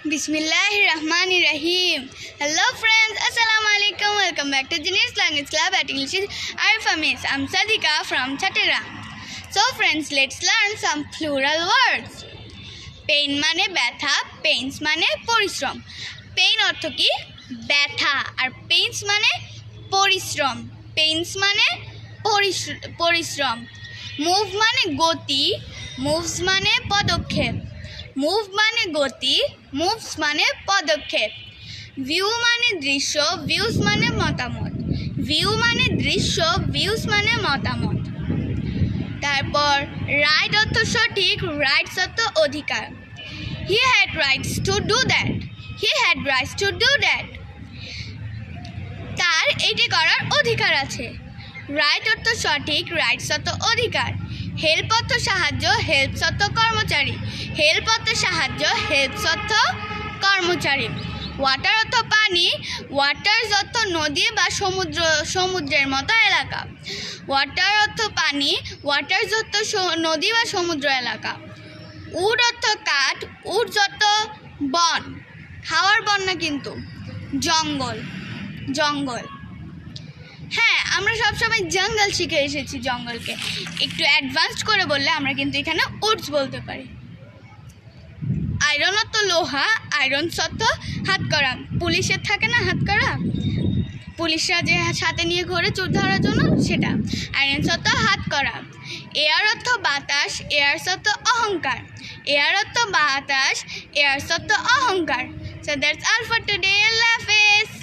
Bismillahirrahmanirrahim. Hello friends, Assalamu alaikum. Welcome back to Genius Language Club at English Arfamis. I'm Sadika from Chattogram. So friends, let's learn some plural words. Pain মানে ব্যথা, pains মানে পরিশ্রম. Pain অর্থ কি? ব্যথা. আর pains মানে পরিশ্রম. Pains মানে পরিশ্রম. Move মানে গতি, moves মানে পদক্ষেপ. মুভ মানে গতি, মুভস মানে পদক্ষেপ. ভিউ মানে দৃশ্য, ভিউজ মানে মতামত. ভিউ মানে দৃশ্য, ভিউজ মানে মতামত. তারপর রাইট অর্থ সঠিক, রাইটস অর্থ অধিকার. He had rights to do that, he had rights to do that. তার এটি করার অধিকার আছে. রাইট অর্থ সঠিক, রাইটস অর্থ অধিকার. হেল্প অর্থ সাহায্য, হেল্পস অর্থ কর্মচারী. হেল্প অর্থ সাহায্য, হেল্পস অর্থ কর্মচারী. ওয়াটার অর্থ পানি, ওয়াটার্স অর্থ নদী বা সমুদ্রের মতো এলাকা. ওয়াটার অর্থ পানি, ওয়াটার্স অর্থ নদী বা সমুদ্র এলাকা. উড অর্থ কাঠ, উডস অর্থ বন, খাওয়ার বন না কিন্তু, জঙ্গল, জঙ্গল. হ্যাঁ, আমরা সবসময় জঙ্গল শিখে এসেছি. জঙ্গলকে একটু অ্যাডভান্সড করে বললে আমরা কিন্তু এখানে উডস বলতে পারি. আয়রন অর্থ লোহা, আয়রন অর্থ হাত করা. পুলিশের থাকে না হাত করা, পুলিশরা যে সাথে নিয়ে ঘোরে চোর ধরার জন্য, সেটা. আয়রন অর্থ হাত করা. এয়ার অর্থ বাতাস, এয়ারস অর্থ অহংকার. এয়ার অর্থ বাতাস, এয়ারস অর্থ অহংকার. So that's all for today. Allah Hafiz.